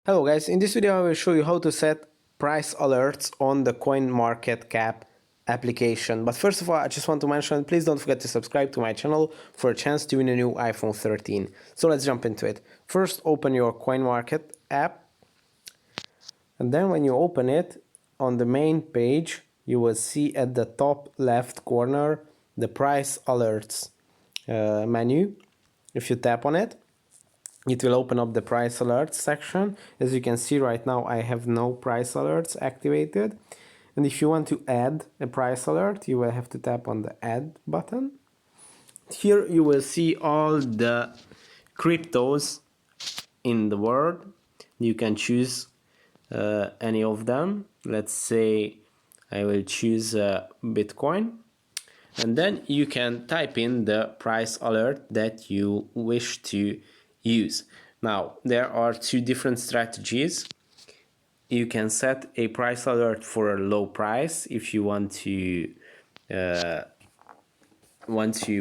Hello guys, in this video I will show you how to set price alerts on the Coinmarketcap application. But first of all, I just want to mention, please don't forget to subscribe to my channel for a chance to win a new iPhone 13. So let's jump into it. First, open your Coinmarket app, and then when you open it, on the main page, you will see at the top left corner the price alerts menu. If you tap on it, it will open up the price alerts section. As you can see right now, I have no price alerts activated. And if you want to add a price alert, you will have to tap on the add button. Here you will see all the cryptos in the world. You can choose any of them. Let's say I will choose Bitcoin. And then you can type in the price alert that you wish to use. Now, there are two different strategies. You can set a price alert for a low price if you want to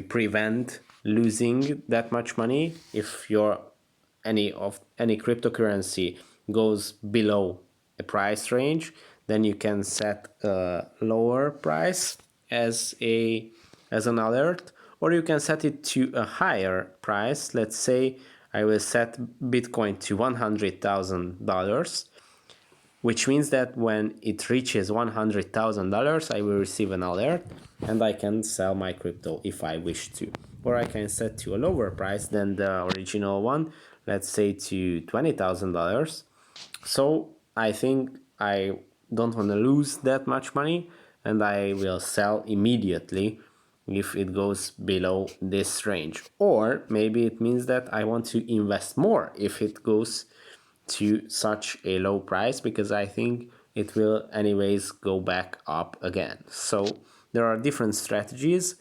prevent losing that much money. If any cryptocurrency goes below a price range, then you can set a lower price as an alert, or you can set it to a higher price. Let's say I will set Bitcoin to $100,000, which means that when it reaches $100,000, I will receive an alert and I can sell my crypto if I wish to. Or I can set to a lower price than the original one, let's say to $20,000. So I think I don't want to lose that much money, and I will sell immediately if it goes below this range. Or maybe it means that I want to invest more if it goes to such a low price, because I think it will anyways go back up again. So there are different strategies,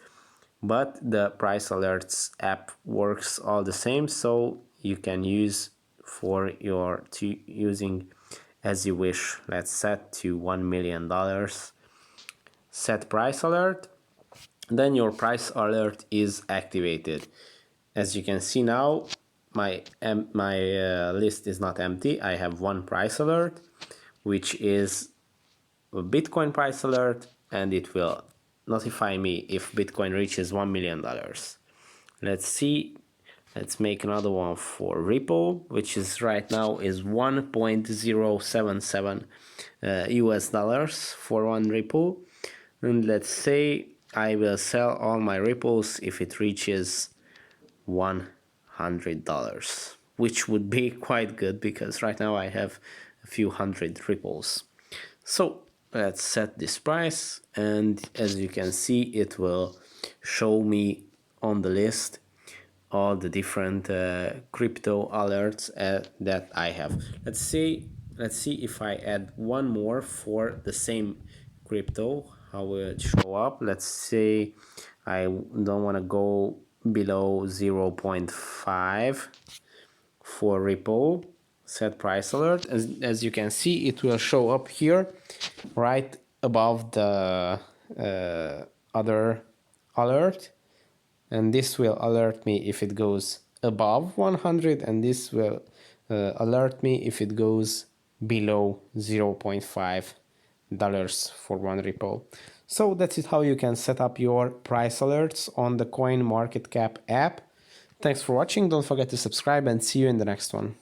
but the price alerts app works all the same, so you can use using as you wish. Let's set to $1 million. Set price alert. Then your price alert is activated. As you can see now, my list is not empty. I have one price alert, which is a Bitcoin price alert, and it will notify me if Bitcoin reaches $1 million. Let's see. Let's make another one for Ripple, which is right now is 1.077 US dollars for one Ripple. And let's say I will sell all my Ripples if it reaches $100, which would be quite good because right now I have a few hundred Ripples. So let's set this price, and as you can see, it will show me on the list all the different crypto alerts that I have. Let's see if I add one more for the same crypto, how will it show up. Let's say I don't want to go below 0.5 for Ripple. Set price alert. As you can see, it will show up here right above the other alert, and this will alert me if it goes above 100, and this will alert me if it goes below $0.5 for one Ripple. So that's it, how you can set up your price alerts on the Coinmarketcap app. Thanks for watching. Don't forget to subscribe, and see you in the next one.